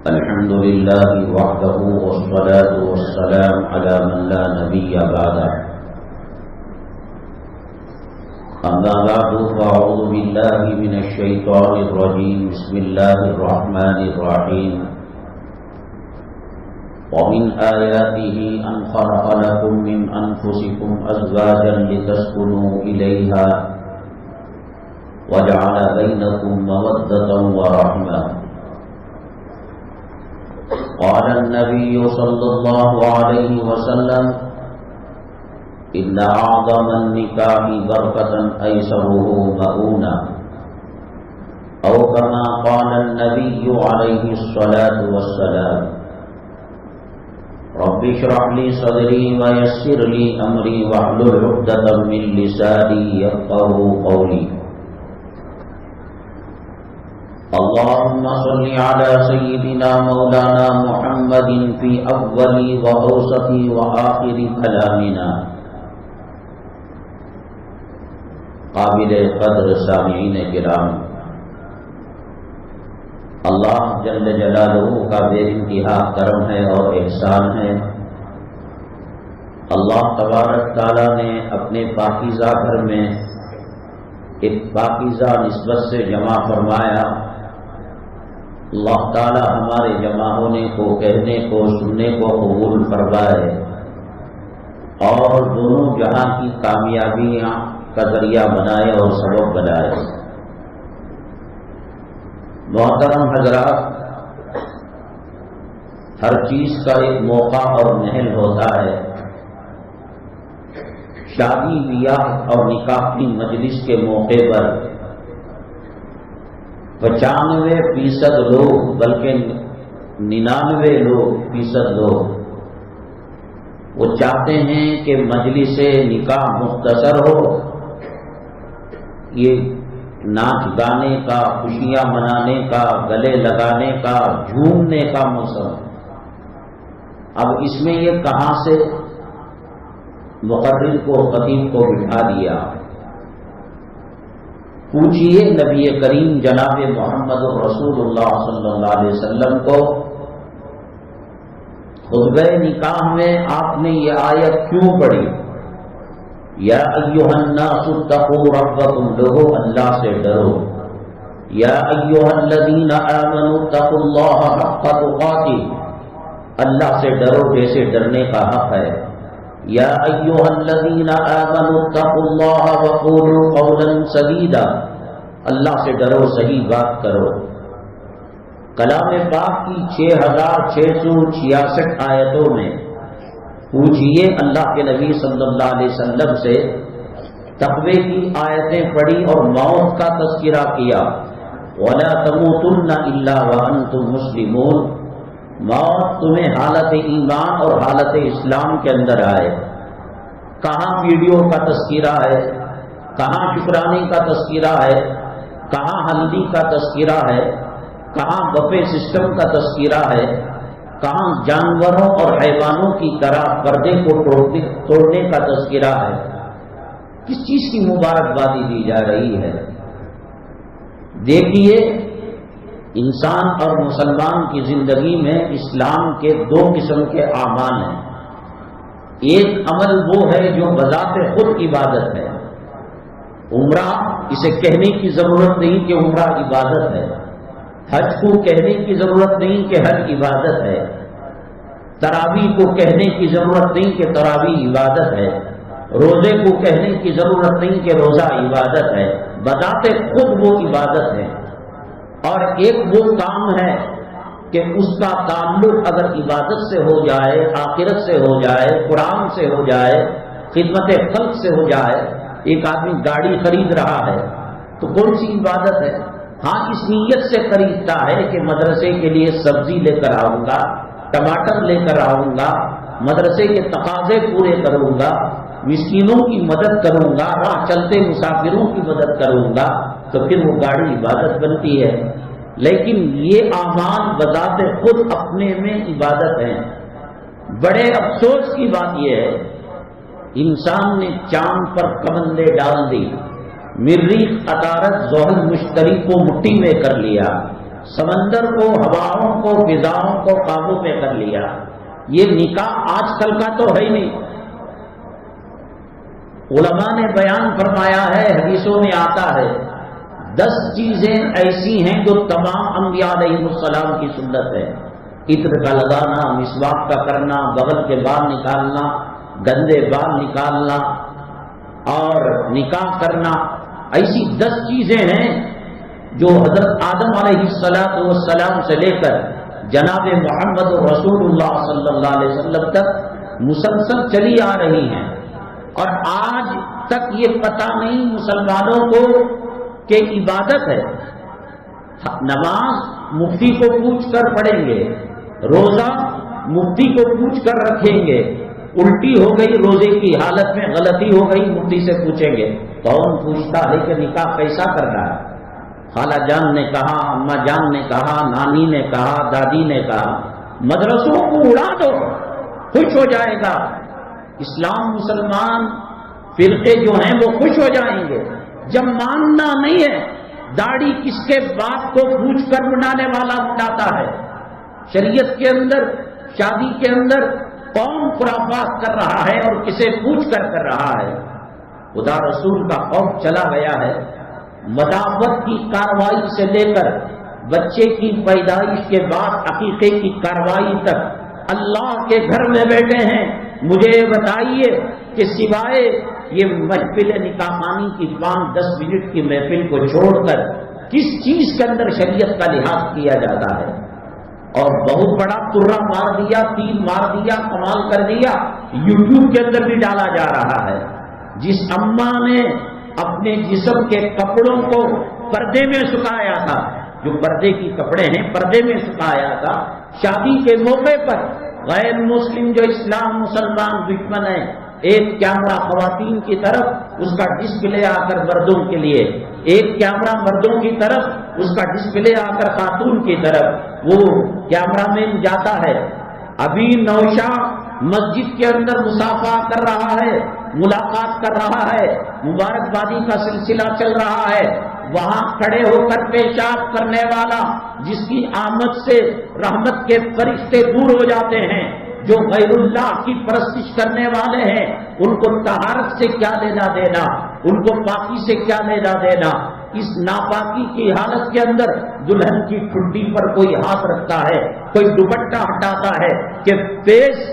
الحمد لله وحده والصلاة والسلام على من لا نبي بعده. أما بعد فأعوذ بالله من الشيطان الرجيم. بسم الله الرحمن الرحيم. ومن آياته أن خلق لكم من أنفسكم أزواجا لتسكنوا إليها وجعل بينكم مودة ورحمة. قال النبي صلى الله عليه وسلم: إن أعظم النكاح بركة أيسره مؤونة، أو كما قال النبي عليه الصلاة والسلام: رب اشرح لي صدري ويسر لي أمري واحلل عقدة من لساني يفقهوا قولي. اللهم صل على سيدنا مولانا محمد في أول وأوسط وآخر كلامنا. قابل قدر سامعین کرام، اللہ جل جلالہ کا بے انتہا کرم ہے اور احسان ہے. اللہ تبارک تعالیٰ نے اپنے پاکیزہ گھر میں ایک پاکیزہ نسبت سے جمع فرمایا. اللہ تعالیٰ ہمارے جمع ہونے کو، کہنے کو، سننے کو قبول فرمائے اور دونوں جہاں کی کامیابیاں کا ذریعہ بنائے اور سبب بنائے. محترم حضرات، ہر چیز کا ایک موقع اور محل ہوتا ہے. شادی بیاہ اور نکاح کی مجلس کے موقع پر 95% لوگ، بلکہ 99% لوگ وہ چاہتے ہیں کہ مجلس نکاح مختصر ہو. یہ ناچ گانے کا، خوشیاں منانے کا، گلے لگانے کا، جھومنے کا موسم. اب اس میں یہ کہاں سے مقرر کو، خطیب کو بٹھا دیا؟ پوچھئے نبی کریم جناب محمد رسول اللہ صلی اللہ علیہ وسلم کو، خطبہ نکاح میں آپ نے یہ آیت کیوں پڑھی؟ یا ایھا الناس اتقوا ربکم، لوگو اللہ سے ڈرو. یا ایھا الذین آمنوا اتقوا اللہ حق تقاتہ، اللہ سے ڈرو جیسے ڈرنے کا حق ہے. یا ایھا الذین آمنوا اتقوا اللہ وقولوا قولا سدیدا، اللہ سے ڈرو، صحیح بات کرو. کلام پاک کی 6666 آیتوں میں پوچھئے اللہ کے نبی صلی اللہ علیہ وسلم سے تقوی کی آیتیں پڑھی اور موت کا تذکرہ کیا. وَلَا تَمُوتُنَّ إِلَّا وَأَنْتُمْ مُسْلِمُونَ، موت تمہیں حالت ایمان اور حالت اسلام کے اندر آئے. کہاں ویڈیو کا تذکرہ ہے، کہاں شکرانے کا تذکرہ ہے، کہاں ہلدی کا تذکرہ ہے، کہاں بفے سسٹم کا تذکرہ ہے، کہاں جانوروں اور حیوانوں کی طرح پردے کو توڑنے کا تذکرہ ہے. کس چیز کی مبارکبادی دی جا رہی ہے؟ دیکھیے، انسان اور مسلمان کی زندگی میں اسلام کے 2 قسم کے اعمال ہیں. ایک عمل وہ ہے جو بذات خود عبادت ہے. عمرہ، اسے کہنے کی ضرورت نہیں کہ عمرہ عبادت ہے. حج کو کہنے کی ضرورت نہیں کہ حج عبادت ہے. تراویح کو کہنے کی ضرورت نہیں کہ تراویح عبادت ہے. روزے کو کہنے کی ضرورت نہیں کہ روزہ عبادت ہے. بذات خود وہ عبادت ہے. اور ایک وہ کام ہے کہ اس کا تعلق اگر عبادت سے ہو جائے، آخرت سے ہو جائے، قرآن سے ہو جائے، خدمت خلق سے ہو جائے. ایک آدمی گاڑی خرید رہا ہے تو کون سی عبادت ہے؟ ہاں، اس نیت سے خریدتا ہے کہ مدرسے کے لیے سبزی لے کر آؤں گا، ٹماٹر لے کر آؤں گا، مدرسے کے تقاضے پورے کروں گا، مسکینوں کی مدد کروں گا، راہ چلتے مسافروں کی مدد کروں گا، تو پھر وہ گاڑی عبادت بنتی ہے. لیکن یہ اعمال بذات خود اپنے میں عبادت ہیں. بڑے افسوس کی بات یہ ہے، انسان نے چاند پر کمندیں ڈال دی، مریخ عطارد زحل مشتری کو مٹھی میں کر لیا، سمندر کو، ہواؤں کو، فضاؤں کو قابو میں کر لیا. یہ نکاح آج کل کا تو ہے ہی نہیں. علماء نے بیان فرمایا ہے، حدیثوں میں آتا ہے 10 چیزیں ایسی ہیں جو تمام انبیاء علیہ السلام کی سنت ہے. عطر کا لگانا، مسواک کا کرنا، بغل کے بال نکالنا، گندے بال نکالنا اور نکاح کرنا. ایسی 10 چیزیں ہیں جو حضرت آدم علیہ السلام سے لے کر جناب محمد رسول اللہ صلی اللہ علیہ وسلم تک مسلسل چلی آ رہی ہیں. اور آج تک یہ پتہ نہیں مسلمانوں کو کہ عبادت ہے. نماز مفتی کو پوچھ کر پڑھیں گے، روزہ مفتی کو پوچھ کر رکھیں گے، الٹی ہو گئی روزے کی حالت میں، غلطی ہو گئی مفتی سے پوچھیں گے. کون پوچھتا ہے کہ نکاح کیسا کرنا ہے؟ خالہ جان نے کہا، اماں جان نے کہا، نانی نے کہا، دادی نے کہا. مدرسوں کو اڑا دو، خوش ہو جائے گا. اسلام مسلمان فرقے جو ہیں وہ خوش ہو جائیں گے. جب ماننا نہیں ہے، داڑھی کس کے باپ کو پوچھ کر منڈانے والا منڈاتا ہے. شریعت کے اندر، شادی کے اندر کون خرافات کر رہا ہے اور کسے پوچھ کر رہا ہے؟ خدا رسول کا خوف چلا گیا ہے. مداوت کی کارروائی سے لے کر بچے کی پیدائش کے بعد عقیقے کی کارروائی تک اللہ کے گھر میں بیٹھے ہیں. مجھے بتائیے کہ سوائے یہ محفل نکاح خوانی کی 5-10 منٹ کی محفل کو چھوڑ کر کس چیز کے اندر شریعت کا لحاظ کیا جاتا ہے؟ اور بہت بڑا ترا مار دیا، تیر مار دیا، کمال کر دیا، یوٹیوب کے اندر بھی ڈالا جا رہا ہے. جس اماں نے اپنے جسم کے کپڑوں کو پردے میں سکھایا تھا، جو پردے کی کپڑے ہیں پردے میں سکھایا تھا، شادی کے موقع پر غیر مسلم جو اسلام مسلمان دشمن ہیں، ایک کیمرہ خواتین کی طرف، اس کا ڈسپلے آ کر مردوں کے لیے، ایک کیمرہ مردوں کی طرف، اس کا ڈسپلے آ کر خاتون کی طرف. وہ کیمرہ مین جاتا ہے، ابھی نوشا مسجد کے اندر مصافحہ کر رہا ہے، ملاقات کر رہا ہے، مبارکبادی کا سلسلہ چل رہا ہے. وہاں کھڑے ہو کر پیشاب کرنے والا، جس کی آمد سے رحمت کے فرشتے دور ہو جاتے ہیں، جو غیر اللہ کی پرستش کرنے والے ہیں، ان کو طہارت سے کیا لینا دینا، ان کو پاکی سے کیا لینا دینا. اس ناپاکی کی حالت کے اندر دلہن کی ٹھڈی پر کوئی ہاتھ رکھتا ہے، کوئی دوپٹہ ہٹاتا ہے کہ فیس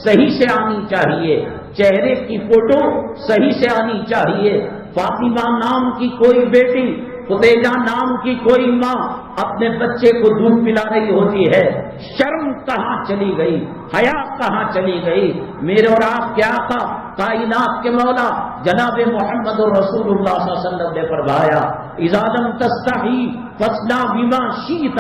صحیح سے آنی چاہیے، چہرے کی فوٹو صحیح سے آنی چاہیے. فاطمہ نام کی کوئی بیٹی، خدیجہ نام کی کوئی ماں اپنے بچے کو دودھ پلا رہی ہوتی ہے. شرم کہاں چلی گئی؟ حیا کہاں چلی گئی؟ میرے اور آپ کے آقا کائنات کے مولا جناب محمد رسول اللہ صلی اللہ علیہ وسلم نے فرمایا، اذا لم تستحی فاصنع بما شئت.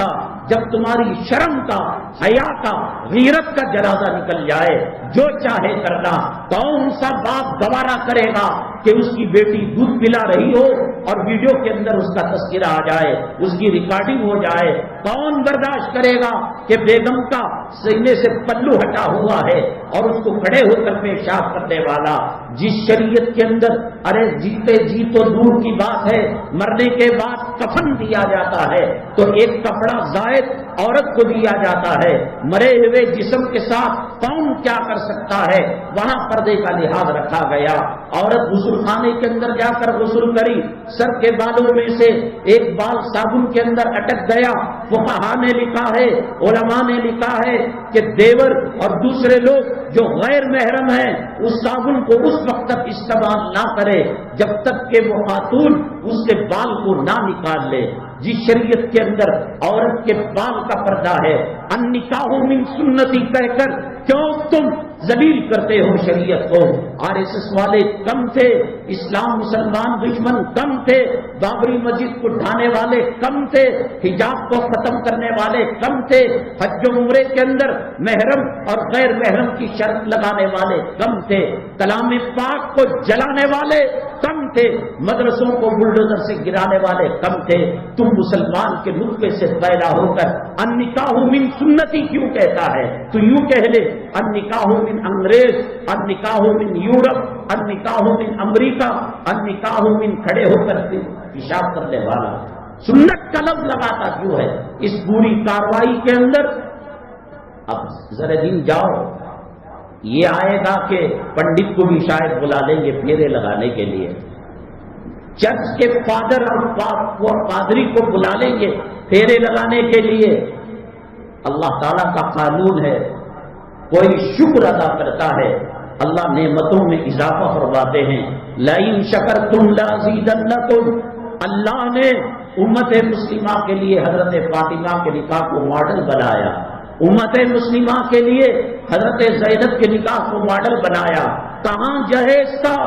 جب تمہاری شرم کا، حیا کا، غیرت کا جنازہ نکل جائے، جو چاہے کرنا. کون سا باپ گوارا کرے گا کہ اس کی بیٹی دودھ پلا رہی ہو اور ویڈیو کے اندر اس کا تذکرہ آ جائے، اس کی ریکارڈنگ ہو جائے؟ کون برداشت کرے گا کہ بیگم کا سینے سے پلو ہٹا ہوا ہے اور اس کو کھڑے ہو کر پیشاب کرنے والا؟ جس شریعت کے اندر ارے جیتے جی تو دور کی بات ہے، مرنے کے بعد کفن دیا جاتا ہے تو ایک کپڑا زائد عورت کو دیا جاتا ہے. مرے ہوئے جسم کے ساتھ کون کیا کر سکتا ہے؟ وہاں پردے کا لحاظ رکھا گیا. عورت غسل خانے کے اندر جا کر غسل کری، سر کے بالوں میں سے ایک بال صابن کے اندر اٹک گیا. فقہا نے لکھا ہے، علماء نے لکھا ہے کہ دیور اور دوسرے لوگ جو غیر محرم ہیں اس صابن کو اس وقت تک استعمال نہ کرے جب تک کہ وہ خاتون اس کے بال کو نہ نکال لے. جس شریعت کے اندر عورت کے بال کا پردہ ہے، النکاح من سنتی کہہ کر کیوں تم ذلیل کرتے ہو شریعت کو؟ RSS والے کم تھے، اسلام مسلمان دشمن کم تھے، بابری مسجد کو ڈھانے والے کم تھے، حجاب کو ختم کرنے والے کم تھے، حج و عمرے کے اندر محرم اور غیر محرم کی شرط لگانے والے کم تھے، کلام پاک کو جلانے والے کم تھے، مدرسوں کو بلڈوزر سے گرانے والے کم تھے. تم مسلمان کے نطفے سے پیدا ہو کر النکاح من سنتی کیوں کہتا ہے؟ تو یوں کہہ لے النکاح من انگریز، النکاح من یورپ، النکاح من امریکہ، النکاح من کھڑے ہو کر پیشاب کرنے والا. سنت کا لفظ لگاتا کیوں ہے اس پوری کارروائی کے اندر؟ اب ذرا دن جاؤ، یہ آئے گا کہ پنڈت کو بھی شاید بلا لیں گے پھیرے لگانے کے لیے، چرچ کے فادر اور پادری کو بلا لیں گے پھیرے لگانے کے لیے۔ اللہ تعالیٰ کا قانون ہے، کوئی شکر ادا کرتا ہے اللہ نعمتوں میں اضافہ فرماتے ہیں۔ لئن شکرتم لازیدنکم، اللہ نے امت مسلمہ کے لیے حضرت فاطمہ کے نکاح کو ماڈل بنایا، امت مسلمہ کے لیے حضرت زینب کے نکاح کو ماڈل بنایا۔ کہاں جہیز تھا،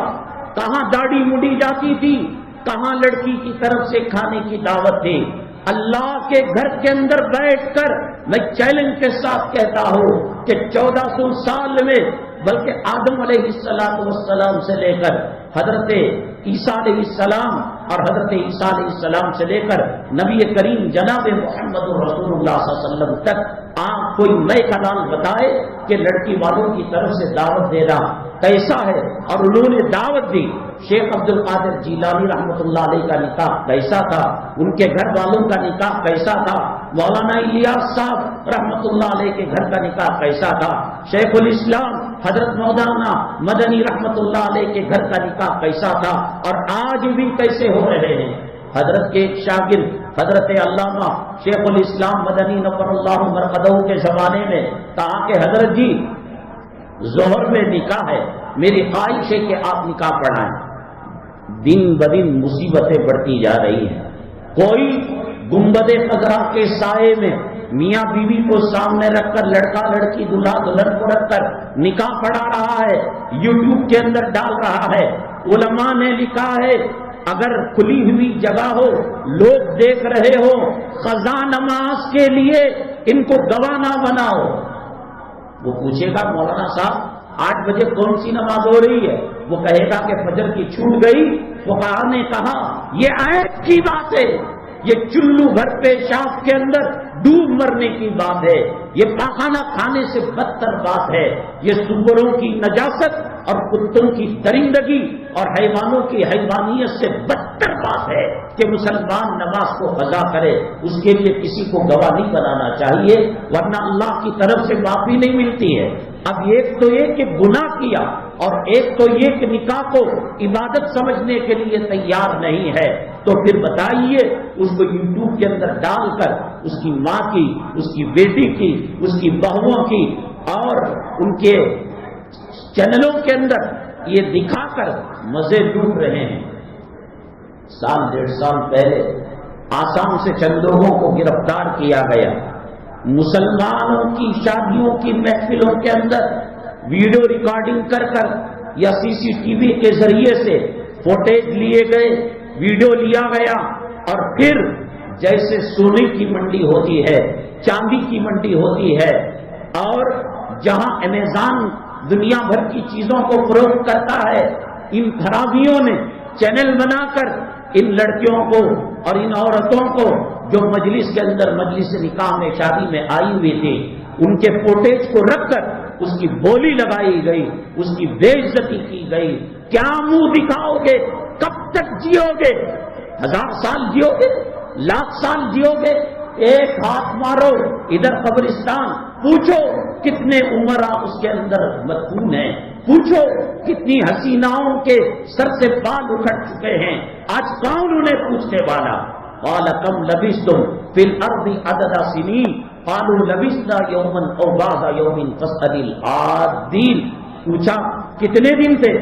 کہاں داڑھی مڈی جاتی تھی، کہاں لڑکی کی طرف سے کھانے کی دعوت تھی۔ اللہ کے گھر کے اندر بیٹھ کر میں چیلنج کے ساتھ کہتا ہوں کہ 1400 سال میں، بلکہ آدم علیہ السلام سے لے کر حضرت عیسیٰ علیہ السلام اور حضرت عیسیٰ علیہ السلام سے لے کر نبی کریم جناب محمد رسول اللہ صلی اللہ علیہ وسلم تک آپ کوئی نئے حلال بتائے کہ لڑکی والوں کی طرف سے دعوت دینا کیسا ہے، اور انہوں نے دعوت دی۔ شیخ عبد القادر جیلانی رحمۃ اللہ علیہ کا نکاح کیسا تھا، ان کے گھر والوں کا نکاح کیسا تھا، مولانا الیاس صاحب رحمۃ اللہ علیہ کے گھر کا نکاح کیسا تھا، شیخ الاسلام حضرت مولانا مدنی رحمۃ اللہ علیہ کے گھر کا نکاح کیسا تھا، اور آج بھی کیسے ہو رہے ہیں۔ حضرت کے ایک شاگرد حضرت علامہ شیخ الاسلام مدنی نور اللہ مرقدہ کے زمانے میں کہا کہ حضرت جی ظہر میں نکاح ہے، میری خواہش ہے کہ آپ نکاح پڑھائیں۔ دن بدن مصیبتیں بڑھتی جا رہی ہیں، کوئی گنبد خضرا کے سائے میں میاں بیوی کو سامنے رکھ کر، لڑکا لڑکی دلہا دلہن کو رکھ کر نکاح پڑھا رہا ہے، یوٹیوب کے اندر ڈال رہا ہے۔ علماء نے لکھا ہے اگر کھلی ہوئی جگہ ہو، لوگ دیکھ رہے ہو، قضا نماز کے لیے ان کو گواہ نہ بناؤ۔ وہ پوچھے گا مولانا صاحب 8 بجے کون سی نماز ہو رہی ہے؟ وہ کہے گا کہ فجر کی چھوٹ گئی۔ فقہا نے کہا یہ عیب کی بات ہے، یہ چلو بھر پیشاب کے اندر ڈوب مرنے کی بات ہے، یہ پاخانہ کھانے سے بدتر بات ہے، یہ سوروں کی نجاست اور کتوں کی درندگی اور حیوانوں کی حیوانیت سے بدتر بات ہے کہ مسلمان نماز کو قضا کرے۔ اس کے لیے کسی کو گواہ نہیں بنانا چاہیے، ورنہ اللہ کی طرف سے معافی نہیں ملتی ہے۔ اب ایک تو یہ کہ گناہ کیا، اور ایک تو یہ کہ نکاح کو عبادت سمجھنے کے لیے تیار نہیں ہے، تو پھر بتائیے اس کو یوٹیوب کے اندر ڈال کر اس کی ماں کی، اس کی بیٹی کی، اس کی بہوؤں کی اور ان کے چینلوں کے اندر یہ دکھا کر مزے لوٹ رہے ہیں۔ 1.5 سال پہلے آسام سے چند لوگوں کو گرفتار کیا گیا، مسلمانوں کی شادیوں کی محفلوں کے اندر ویڈیو ریکارڈنگ کر کر یا CCTV کے ذریعے سے فوٹیج لیے گئے، ویڈیو لیا گیا، اور پھر جیسے سونے کی منڈی ہوتی ہے، چاندی کی منڈی ہوتی ہے، اور جہاں امیزون دنیا بھر کی چیزوں کو فروخت کرتا ہے، ان خرابیوں نے چینل بنا کر ان لڑکیوں کو اور ان عورتوں کو جو مجلس کے اندر مجلس نکاح میں شادی میں آئی ہوئی تھی، ان کے فوٹیج کو رکھ کر اس کی بولی لگائی گئی، اس کی بے عزتی کی گئی۔ کیا منہ دکھاؤ گے؟ کب تک جیو گے؟ 1000 سال جیو گے؟ 1,00,000 سال جیو گے؟ ایک ہاتھ مارو ادھر قبرستان، پوچھو کتنے عمرہ اس کے اندر مدفون ہیں، پوچھو کتنی حسیناؤں کے سر سے بال اکھڑ چکے ہیں، آج کون انہیں پوچھنے والا؟ قال کم لبثتم فی الارض عدد سنین قالوا لبثنا یوما او بعض یوم فاسأل العادین۔ پوچھا کتنے دن تھے؟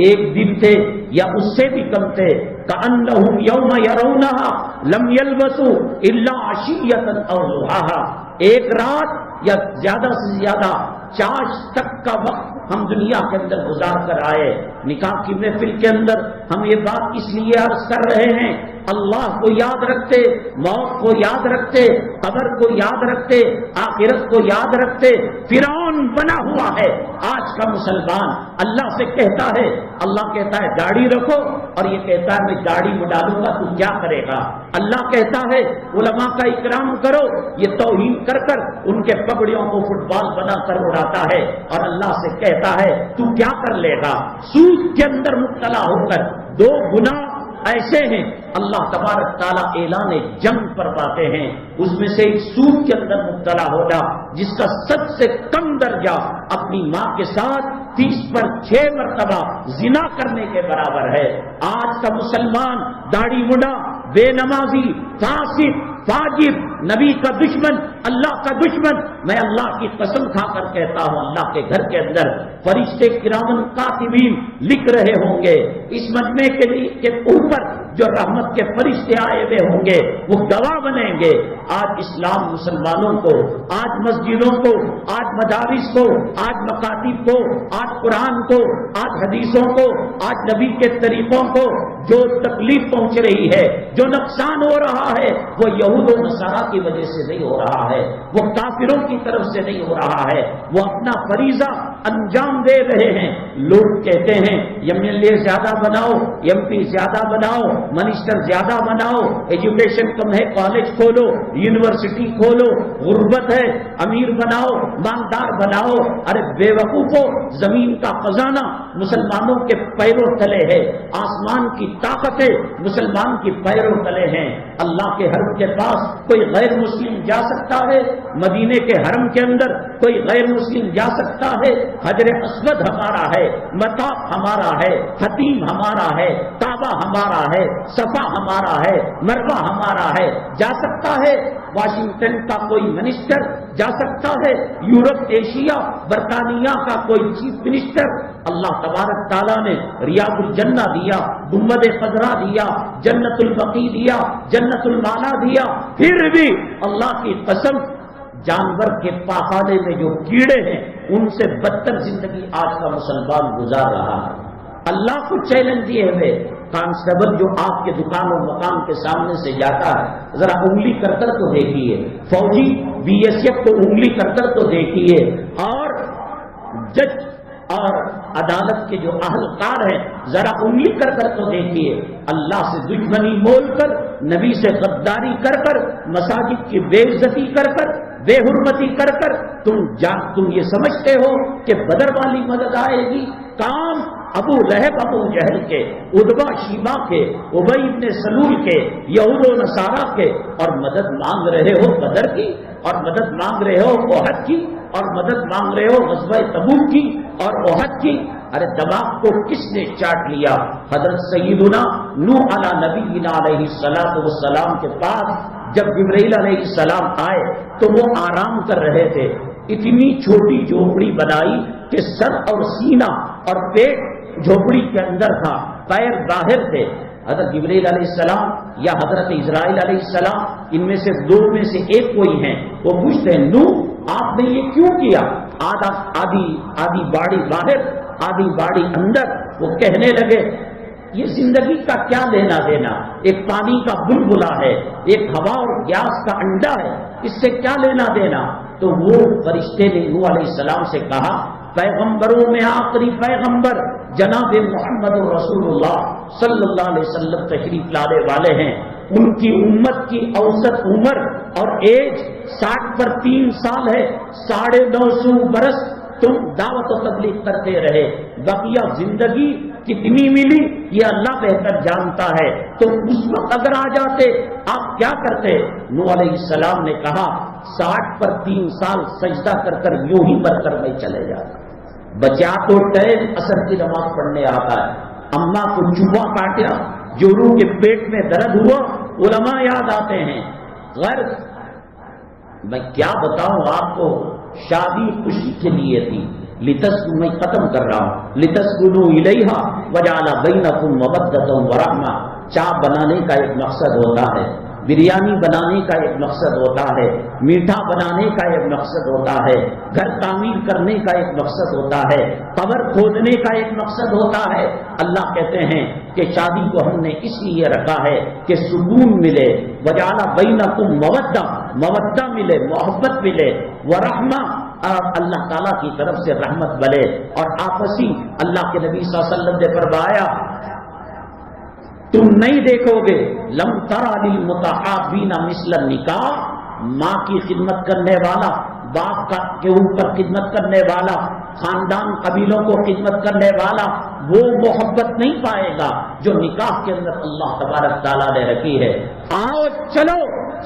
1 دن تھے یا اس سے بھی کم تھے۔ کأنہم یوم یرونہا لم یلبثوا الا عشیۃ او ضحاہا۔ ایک رات یا زیادہ سے زیادہ چاش تک کا وقت ہم دنیا کے اندر گزار کر آئے۔ نکاح کی محفل کے اندر ہم یہ بات اس لیے عرض کر رہے ہیں، اللہ کو یاد رکھتے، موت کو یاد رکھتے، قبر کو یاد رکھتے، آخرت کو یاد رکھتے۔ فرعون بنا ہوا ہے آج کا مسلمان، اللہ سے کہتا ہے، اللہ کہتا ہے داڑھی رکھو، اور یہ کہتا ہے میں داڑھی میں ڈالوں گا تو کیا کرے گا؟ اللہ کہتا ہے علماء کا اکرام کرو، یہ توہین کر کر ان کے پگڑیوں کو فٹ بال بنا کر اڑاتا ہے، اور اللہ سے کہتا ہے تو کیا کر لے گا؟ سود کے اندر مبتلا ہو کر 2 گناہ ایسے ہیں اللہ تبارک تعالیٰ اعلان جنگ فرماتے ہیں. اس میں سے ایک سود کے اندر مبتلا ہونا جس کا سب سے کم درجہ اپنی ماں کے ساتھ 30 پر 6 مرتبہ زنا کرنے کے برابر ہے. آج کا مسلمان داڑھی مڈا، بے نمازی، فاسق، فاجر، نبی کا دشمن، اللہ کا دشمن، میں اللہ کی قسم کھا کر کہتا ہوں اللہ کے گھر کے اندر فرشتے کرامن کاتبین لکھ رہے ہوں گے. اس مجمع کے اوپر جو رحمت کے فرشتے آئے ہوئے ہوں گے وہ گواہ بنیں گے. آج اسلام مسلمانوں کو، آج مسجدوں کو، آج مدارس کو، آج مکاتب کو، آج قرآن کو، آج حدیثوں کو، آج نبی کے طریقوں کو جو تکلیف پہنچ رہی ہے، جو نقصان ہو رہا ہے، وہ یہود و نصارہ کی وجہ سے نہیں ہو رہا ہے، وہ کافروں کی طرف سے نہیں ہو رہا ہے. وہ اپنا فریضہ انجام دے رہے ہیں. لوگ کہتے ہیں ایم ایل اے زیادہ بناؤ، ایم پی زیادہ بناؤ، منسٹر زیادہ بناؤ، ایجوکیشن کم ہے کالج کھولو، یونیورسٹی کھولو، غربت ہے امیر بناؤ، مالدار بناؤ. ارے بے وقوفو، زمین کا خزانہ مسلمانوں کے پیروں تلے ہے، آسمان کی طاقتیں مسلمان کی پیروں تلے ہیں. اللہ کے حرم کے پاس کوئی غیر مسلم جا سکتا ہے؟ مدینے کے حرم کے اندر کوئی غیر مسلم جا سکتا ہے؟ حجر اسود ہمارا ہے، مطاف ہمارا ہے، حتیم ہمارا ہے، کعبہ ہمارا ہے، صفا ہمارا ہے، مروہ ہمارا ہے. جا سکتا ہے واشنگٹن کا کوئی منسٹر؟ جا سکتا ہے یورپ، ایشیا، برطانیہ کا کوئی چیف منسٹر؟ اللہ تبارک تعالیٰ نے ریاض الجنہ دیا، گنبد خضرا دیا، جنت البقیع دیا، جنت المالا دیا. پھر بھی اللہ کی قسم جانور کے پاخانے میں جو کیڑے ہیں ان سے بدتر زندگی آج کا مسلمان گزار رہا ہے. اللہ کو چیلنج دیے ہوئے کانسٹیبل جو آپ کے دکان اور مکان کے سامنے سے جاتا ہے ذرا انگلی کر کر تو دیکھیے، فوجی بی ایس ایف کو انگلی کر کر تو دیکھیے، اور جج اور عدالت کے جو اہلکار ہیں ذرا انگلی کر کر تو دیکھیے. اللہ سے دشمنی مول کر، نبی سے غداری کر کر، مساجد کی بے عزتی کر کر، بے حرمتی کر کر تم یہ سمجھتے ہو کہ بدر والی مدد آئے گی؟ کام ابو لہب ابو جہل کے، ادبا شیبا کے، ابی ابن سلول کے، یہود و نصارہ کے، اور مدد مانگ رہے ہو بدر کی، اور مدد مانگ رہے ہو احد کی، اور مدد مانگ رہے ہو غزوہ تبوک کی اور احد کی. ارے دماغ کو کس نے چاٹ لیا؟ حضرت سیدنا نوح علی نبینا علیہ السلام کے پاس جب جبرائیل علیہ السلام آئے تو وہ آرام کر رہے تھے. اتنی چھوٹی جھوپڑی بنائی کہ سر اور سینہ اور پیٹ جھوپڑی کے اندر تھا، پیر باہر تھے. حضرت جبرائیل علیہ السلام یا حضرت اسرائیل علیہ السلام، ان میں سے دو میں سے ایک کوئی ہیں، وہ پوچھتے ہیں نوح آپ نے یہ کیوں کیا؟ آدھی باڑی باہر، آدھی باڑی اندر. وہ کہنے لگے یہ زندگی کا کیا لینا دینا؟ ایک پانی کا بلبلا ہے، ایک ہوا اور گیس کا انڈا ہے، اس سے کیا لینا دینا؟ تو وہ فرشتے نے نوح علیہ السلام سے کہا پیغمبروں میں آخری پیغمبر جناب محمد رسول اللہ صلی اللہ علیہ وسلم تشریف لانے والے ہیں. ان کی امت کی اوسط عمر اور ایج 60 پر 3 سال ہے. 950 برس تم دعوت و تبلیغ کرتے رہے، بقیہ زندگی کتنی ملی یہ اللہ بہتر جانتا ہے. تو اس وقت اگر آ جاتے آپ کیا کرتے؟ نوح علیہ السلام نے کہا 60 پر 3 سال سجدہ کر کر یوں ہی مر کر میں چلے جاتا. بچہ تو ٹائم اثر کی نماز پڑھنے آتا ہے، اماں کو چوہا کاٹا، جورو کے پیٹ میں درد ہوا، علماء یاد آتے ہیں. غرض میں کیا بتاؤں آپ کو، شادی خوشی کے لیے تھی. میں ختم کر رہا ہوں. لتسکنوا الیہا وجعل بینکم مودۃ ورحمہ. چائے بنانے کا ایک مقصد ہوتا ہے، بریانی بنانے کا ایک مقصد ہوتا ہے، میٹھا بنانے کا ایک مقصد ہوتا ہے، گھر تعمیر کرنے کا ایک مقصد ہوتا ہے، قبر کھودنے کا ایک مقصد ہوتا ہے. اللہ کہتے ہیں کہ شادی کو ہم نے اس لیے رکھا ہے کہ سکون ملے، وجعل بینکم مودہ ملے، محبت ملے، ورحمہ اللہ تعالیٰ کی طرف سے رحمت بلے اور آپسی. اللہ کے نبی صلی اللہ علیہ وسلم نے فرمایا تم نہیں دیکھو گے لم ترى للمتحابین مثل النکاح، ماں کی خدمت کرنے والا، باپ کے اوپر خدمت کرنے والا، خاندان قبیلوں کو خدمت کرنے والا وہ محبت نہیں پائے گا جو نکاح کے اندر اللہ تبارک تعالیٰ نے رکھی ہے۔ آؤ چلو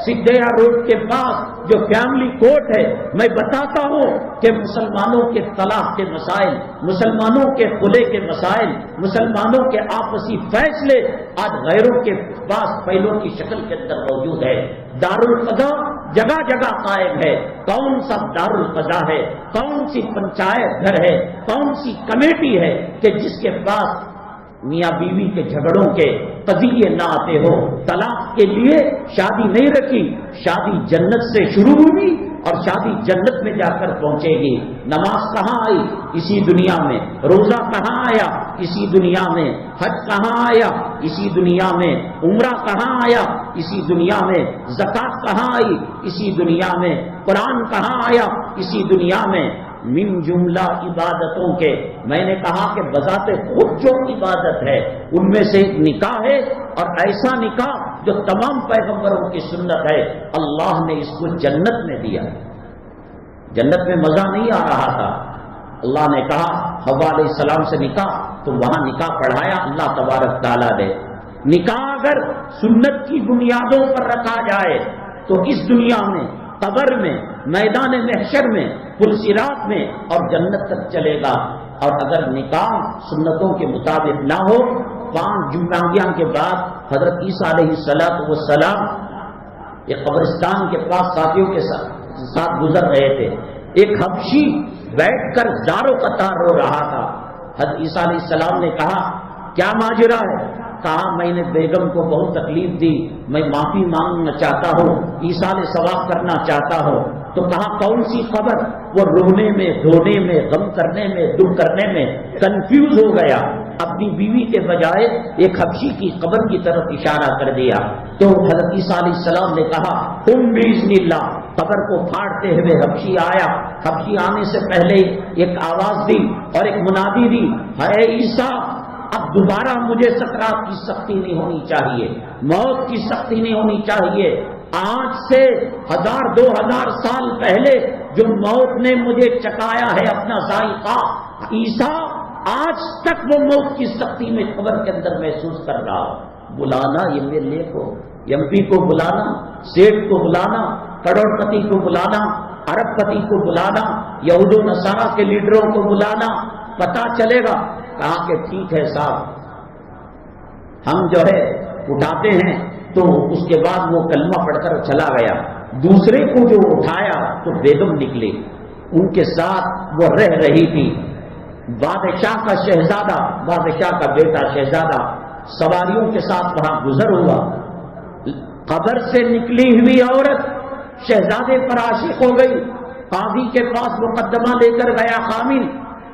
سدھیا روڈ کے پاس جو فیملی کورٹ ہے، میں بتاتا ہوں کہ مسلمانوں کے طلاق کے مسائل، مسلمانوں کے خلے کے مسائل، مسلمانوں کے آپسی فیصلے آج غیروں کے پاس فیلوں کی شکل کے اندر موجود ہے۔ دارالقضا جگہ جگہ قائم ہے۔ کون سا دارالقضا ہے، کون سی پنچایت گھر ہے، کون سی کمیٹی ہے کہ جس کے پاس میاں بیوی کے جھگڑوں کے قضیے نہ آتے ہو؟ طلاق کے لیے شادی نہیں رکھی، شادی جنت سے شروع ہوئی اور شادی جنت میں جا کر پہنچے گی۔ نماز کہاں آئی؟ اسی دنیا میں۔ روزہ کہاں آیا؟ اسی دنیا میں۔ حج کہاں آیا؟ اسی دنیا میں۔ عمرہ کہاں آیا؟ اسی دنیا میں۔ زکوٰۃ کہاں آئی؟ اسی دنیا میں۔ قرآن کہاں آیا؟ اسی دنیا میں۔ من جملہ عبادتوں کے میں نے کہا کہ بذات خود جو عبادت ہے ان میں سے ایک نکاح ہے، اور ایسا نکاح جو تمام پیغمبروں کی سنت ہے۔ اللہ نے اس کو جنت میں دیا۔ جنت میں مزہ نہیں آ رہا تھا، اللہ نے کہا حوا علیہ السلام سے نکاح، تو وہاں نکاح پڑھایا اللہ تبارک تعالیٰ نے۔ نکاح اگر سنت کی بنیادوں پر رکھا جائے تو اس دنیا میں، قبر میں، میدان محشر میں، پلسرات میں اور جنت تک چلے گا۔ اور اگر نکاح سنتوں کے مطابق نہ ہو، 5 جمعرانیاں کے بعد حضرت عیسیٰ علیہ السلام ایک قبرستان کے پاس ساتھیوں کے ساتھ گزر رہے تھے۔ ایک حبشی بیٹھ کر زاروں قطار رو رہا تھا۔ حضرت عیسیٰ علیہ السلام نے کہا کیا ماجرا ہے؟ کہا میں نے بیگم کو بہت تکلیف دی، میں معافی مانگنا چاہتا ہوں، ایصال ثواب کرنا چاہتا ہوں۔ تو کہا کون سی خبر؟ وہ رونے میں، دھونے میں، غم کرنے میں، دکھ کرنے میں کنفیوز ہو گیا، اپنی بیوی کے بجائے ایک حبشی کی قبر کی طرف اشارہ کر دیا۔ تو حضرت عیسیٰ علیہ السلام نے کہا قم بإذن اللہ، قبر کو پھاڑتے ہوئے حبشی آیا۔ حبشی آنے سے پہلے ایک آواز دی اور ایک منادی دی، اے عیسیٰ اب دوبارہ مجھے سکرات کی سختی نہیں ہونی چاہیے، موت کی سختی نہیں ہونی چاہیے۔ آج سے 1000-2000 سال پہلے جو موت نے مجھے چکایا ہے اپنا ذائقہ، عیسیٰ آج تک وہ موت کی سختی میں قبر کے اندر محسوس کر رہا۔ بلانا ایم ایل اے کو، ایم پی کو بلانا، سیٹ کو بلانا، کروڑ پتی کو بلانا، ارب پتی کو بلانا، یہود و نصارہ کے لیڈروں کو بلانا، پتا چلے گا۔ کہا کہ ٹھیک ہے صاحب، ہم جو ہے اٹھاتے ہیں۔ تو اس کے بعد وہ کلمہ پڑھ کر چلا گیا۔ دوسرے کو جو اٹھایا تو بیگم نکلی، ان کے ساتھ وہ رہ رہی تھی۔ بادشاہ کا شہزادہ، بادشاہ کا بیٹا شہزادہ سواریوں کے ساتھ وہاں گزر ہوا۔ قبر سے نکلی ہوئی عورت شہزادے پر عاشق ہو گئی، قاضی کے پاس مقدمہ لے کر گیا خامل،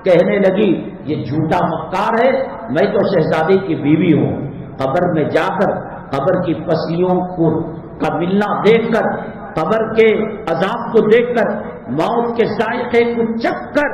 کہنے لگی یہ جھوٹا مکار ہے، میں تو شہزادے کی بیوی ہوں۔ قبر میں جا کر قبر کی پسلیوں کا ملنا دیکھ کر، قبر کے عذاب کو دیکھ کر، موت کے ذائقے کو چکھ کر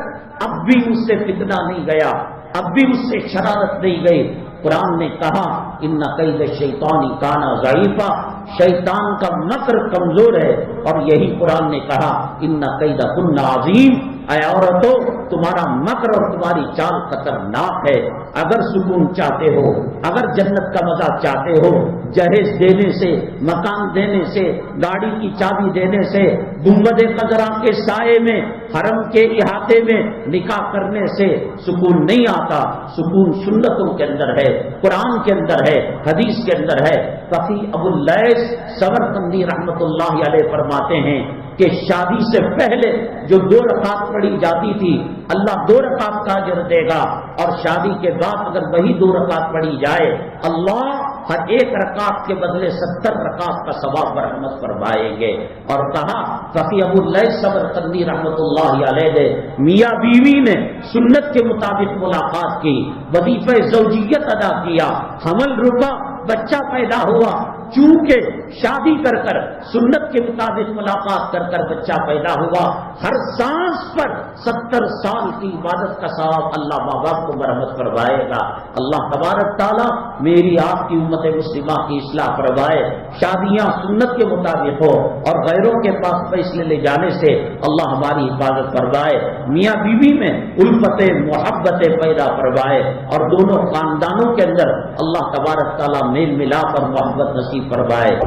اب بھی اس سے فتنہ نہیں گیا، اب بھی اس سے شرارت نہیں گئی۔ قرآن نے کہا ان کید الشیطان کان ضعیفا، شیطان کا مکر کمزور ہے، اور یہی قرآن نے کہا ان کیدکن عظیم، اے عورتوں تمہارا مکر اور تمہاری چال خطرناک ہے۔ اگر سکون چاہتے ہو، اگر جنت کا مزہ چاہتے ہو، جہیز دینے سے، مکان دینے سے، گاڑی کی چابی دینے سے، گنبد خضرا کے سائے میں، حرم کے احاطے میں نکاح کرنے سے سکون نہیں آتا۔ سکون سنتوں کے اندر ہے، قرآن کے اندر ہے، حدیث کے اندر ہے۔ فقی ابو اللیث سمرقندی رحمت اللہ علیہ فرماتے ہیں کہ شادی سے پہلے جو 2 رکعت پڑھی جاتی تھی اللہ 2 رکعت کا اجر دے گا، اور شادی کے بعد اگر وہی 2 رکعت پڑھی جائے اللہ ہر 1 رکعت کے بدلے 70 رکعت کا ثواب برحمت فرمائیں گے۔ اور کہا فقی ابو اللیث سمرقندی رحمت اللہ علیہ نے میاں بیوی نے سنت کے مطابق ملاقات کی، وظیفہ زوجیت ادا کیا، حمل رکا، بچہ پیدا ہوا، چونکہ شادی کر کر سنت کے مطابق ملاقات کر کر بچہ پیدا ہوا، ہر سانس پر 70 سال کی عبادت کا ثواب اللہ ماں باپ کو برآمد کروائے گا۔ اللہ تبارک تعالیٰ میری آپ کی امت مسلمہ کی اصلاح کروائے، شادیاں سنت کے مطابق ہو اور غیروں کے پاس فیصلے لے جانے سے اللہ ہماری حفاظت کروائے، میاں بیوی میں الفتیں محبتیں پیدا کروائے اور دونوں خاندانوں کے اندر اللہ تبارک تعالیٰ میل ملاپ اور محبت نصیب فرمائے۔